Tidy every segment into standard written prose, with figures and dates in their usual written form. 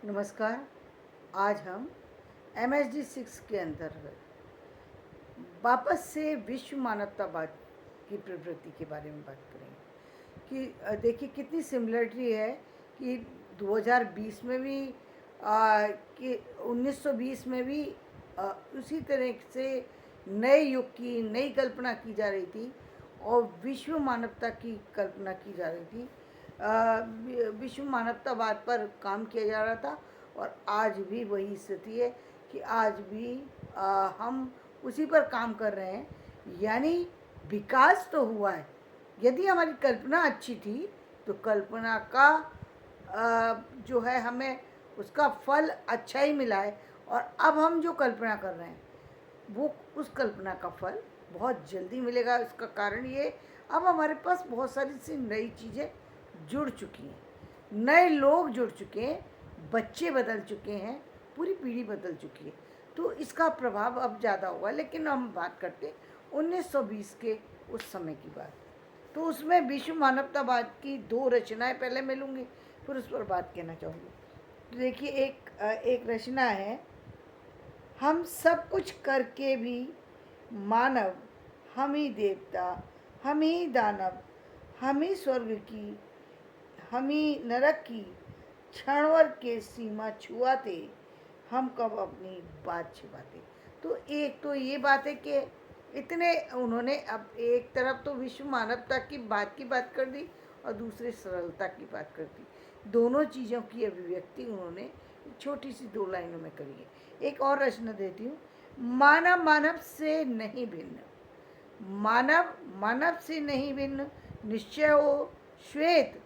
नमस्कार। आज हम MSD 6 के अंतर्गत वापस से विश्व मानवतावाद की प्रवृत्ति के बारे में बात करेंगे कि देखिए कितनी सिमिलरिटी है कि 2020 में भी कि 1920 में भी उसी तरह से नए युग की नई कल्पना की जा रही थी और विश्व मानवता की कल्पना की जा रही थी। विश्व मानवतावाद पर काम किया जा रहा था और आज भी वही स्थिति है कि आज भी हम उसी पर काम कर रहे हैं। यानी विकास तो हुआ है। यदि हमारी कल्पना अच्छी थी तो कल्पना का जो है हमें उसका फल अच्छा ही मिला है और अब हम जो कल्पना कर रहे हैं वो उस कल्पना का फल बहुत जल्दी मिलेगा। इसका कारण ये अब हमारे पास बहुत सारी सी नई चीज़ें जुड़ चुकी हैं, नए लोग जुड़ चुके हैं, बच्चे बदल चुके हैं, पूरी पीढ़ी बदल चुकी है। तो इसका प्रभाव अब ज़्यादा होगा। लेकिन हम बात करते हैं 1920 के उस समय की बात। तो उसमें विश्व मानवतावाद की दो रचनाएं पहले मिलूंगी, फिर उस पर बात कहना चाहूँगी। तो देखिए एक रचना है, हम सब कुछ करके भी मानव, हम ही देवता, हम ही दानव, हम ही स्वर्ग की, हम ही नरक की, क्षणभर के सीमा छुआते, हम कब अपनी बात छिपाते। तो एक तो ये बात है कि इतने उन्होंने अब एक तरफ तो विश्व मानवता की बात कर दी और दूसरी सरलता की बात कर दी। दोनों चीज़ों की अभिव्यक्ति उन्होंने छोटी सी दो लाइनों में करी है। एक और रचना देती हूँ, मानव मानव से नहीं भिन्न, मानव मानव से नहीं भिन्न, निश्चय हो श्वेत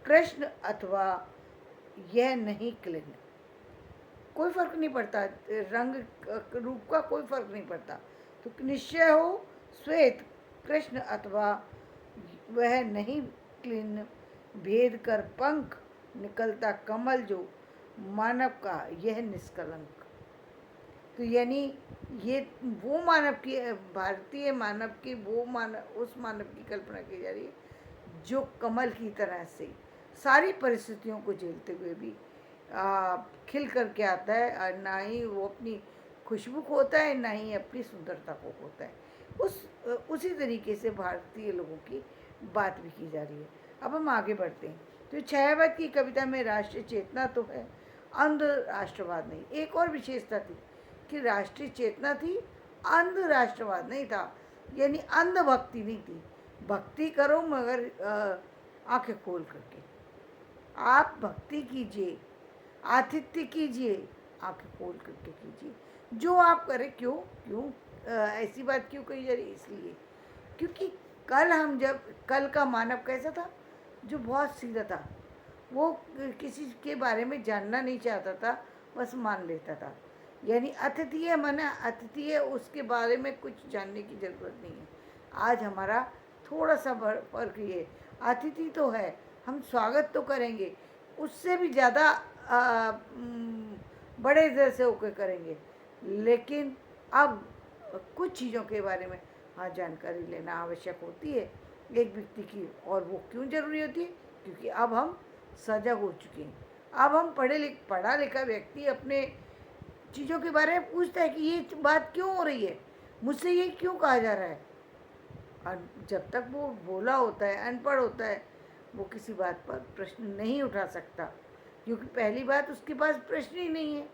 कृष्ण अथवा यह नहीं क्लिन्न। कोई फर्क नहीं पड़ता, रंग रूप का कोई फर्क नहीं पड़ता। तो निश्चय हो श्वेत कृष्ण अथवा वह नहीं क्लिन्न, भेद कर पंख निकलता कमल जो मानव का यह निष्कलंक। तो यानी ये वो मानव की, भारतीय मानव की वो मानव, उस मानव की कल्पना की जा रही है जो कमल की तरह से सारी परिस्थितियों को झेलते हुए भी खिल करके आता है और ना ही वो अपनी खुशबू खोता है, ना ही अपनी सुंदरता को खोता है। उसी तरीके से भारतीय लोगों की बात भी की जा रही है। अब हम आगे बढ़ते हैं। तो छायावाद की कविता में राष्ट्रीय चेतना तो है, अंध राष्ट्रवाद नहीं। एक और विशेषता थी कि राष्ट्रीय चेतना थी, अंध राष्ट्रवाद नहीं था। यानी अंध भक्ति नहीं थी। भक्ति करो मगर आंखें खोल करके आप भक्ति कीजिए, आतिथ्य कीजिए, आंखें खोल करके कीजिए। जो आप करें, क्यों क्यों ऐसी बात क्यों कही जा रही है? इसलिए क्योंकि कल का मानव कैसा था, जो बहुत सीधा था। वो किसी के बारे में जानना नहीं चाहता था, बस मान लेता था। यानी अतिथि माना अतिथि है, उसके बारे में कुछ जानने की ज़रूरत नहीं है। आज हमारा थोड़ा सा फर्क ये, अतिथि तो है, हम स्वागत तो करेंगे, उससे भी ज़्यादा बड़े दर से होकर करेंगे। लेकिन अब कुछ चीज़ों के बारे में हाँ जानकारी लेना आवश्यक होती है एक व्यक्ति की। और वो क्यों ज़रूरी होती है? क्योंकि अब हम सजग हो चुके हैं। अब हम पढ़ा लिखा व्यक्ति अपने चीज़ों के बारे में पूछता है कि ये बात क्यों हो रही है, मुझसे ये क्यों कहा जा रहा है। और जब तक वो बोला होता है, अनपढ़ होता है, वो किसी बात पर प्रश्न नहीं उठा सकता। क्योंकि पहली बात, उसके पास प्रश्न ही नहीं है,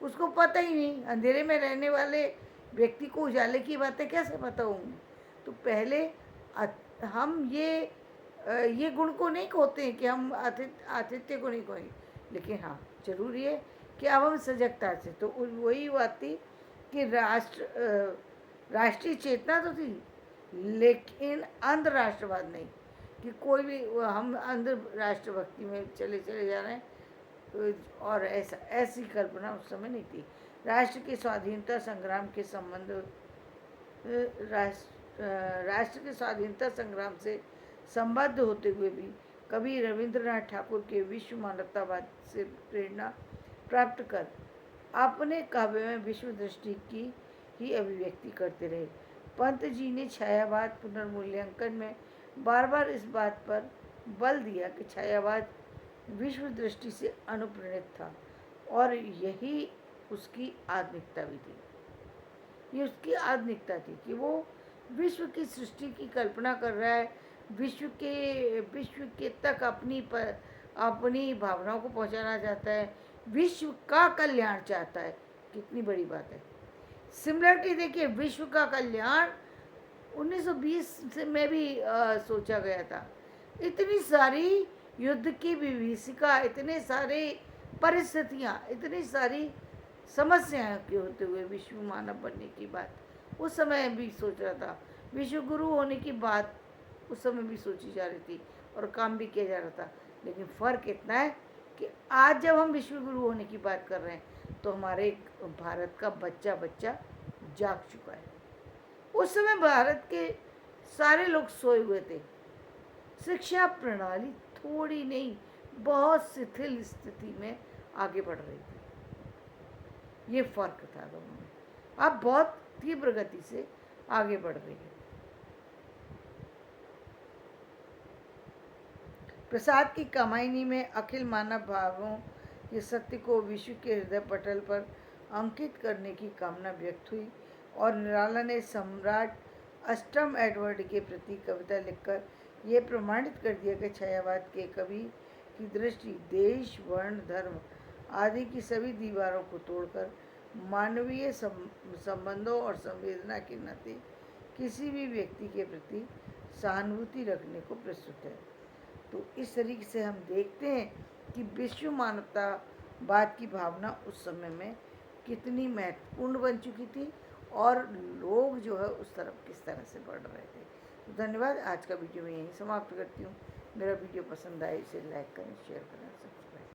उसको पता ही नहीं। अंधेरे में रहने वाले व्यक्ति को उजाले की बातें कैसे पता होंगी? तो पहले हम ये गुण को नहीं खोते हैं कि हम आतिथ्य को नहीं खोएंगे। लेकिन हाँ, जरूरी है कि अब हम सजगता से, तो वही बात थी कि राष्ट्रीय चेतना तो थी, लेकिन अंध राष्ट्रवाद नहीं कि कोई भी हम अंध राष्ट्रभक्ति में चले जा रहे हैं। और ऐसी कल्पना उस समय नहीं थी। राष्ट्र के स्वाधीनता संग्राम के संबंध राष्ट्र के स्वाधीनता संग्राम से संबद्ध होते हुए भी कवि रविंद्रनाथ ठाकुर के विश्व मानवतावाद से प्रेरणा प्राप्त कर अपने काव्य में विश्व दृष्टि की ही अभिव्यक्ति करते रहे। पंत जी ने छायावाद पुनर्मूल्यांकन में बार बार इस बात पर बल दिया कि छायावाद विश्व दृष्टि से अनुप्रेरित था। और यही उसकी आधुनिकता भी थी। ये उसकी आधुनिकता थी कि वो विश्व की सृष्टि की कल्पना कर रहा है, विश्व के तक अपनी भावनाओं को पहुंचाना चाहता है, विश्व का कल्याण चाहता है। कितनी बड़ी बात है। सिमिलरिटी देखिए, विश्व का कल्याण 1920 से में भी सोचा गया था। इतनी सारी युद्ध की विभीषिका, इतने सारे परिस्थितियाँ, इतनी सारी समस्याएं के होते हुए विश्व मानव बनने की बात उस समय भी सोच रहा था। विश्व गुरु होने की बात उस समय भी सोची जा रही थी और काम भी किया जा रहा था। लेकिन फ़र्क इतना है कि आज जब हम विश्व गुरु होने की बात कर रहे हैं तो हमारे भारत का बच्चा बच्चा जाग चुका है। उस समय भारत के सारे लोग सोए हुए थे। शिक्षा प्रणाली थोड़ी नहीं, बहुत शिथिल स्थिति में आगे बढ़ रही थी। ये फर्क था दोनों में। अब बहुत तीव्र गति से आगे बढ़ रही है। प्रसाद की कमाईनी में अखिल मानव भावों के सत्य को विश्व के हृदय पटल पर अंकित करने की कामना व्यक्त हुई और निराला ने सम्राट अष्टम एडवर्ड के प्रति कविता लिखकर ये प्रमाणित कर दिया कि छायावाद के कवि की दृष्टि देश, वर्ण, धर्म आदि की सभी दीवारों को तोड़कर मानवीय संबंधों और संवेदना के नाते किसी भी व्यक्ति के प्रति सहानुभूति रखने को प्रस्तुत है। तो इस तरीके से हम देखते हैं कि विश्व मानवतावाद की भावना उस समय में कितनी महत्वपूर्ण बन चुकी थी और लोग जो है उस तरफ किस तरह से बढ़ रहे थे। तो धन्यवाद। आज का वीडियो मैं यहीं समाप्त करती हूँ। मेरा वीडियो पसंद आए इसे लाइक करें, शेयर करें।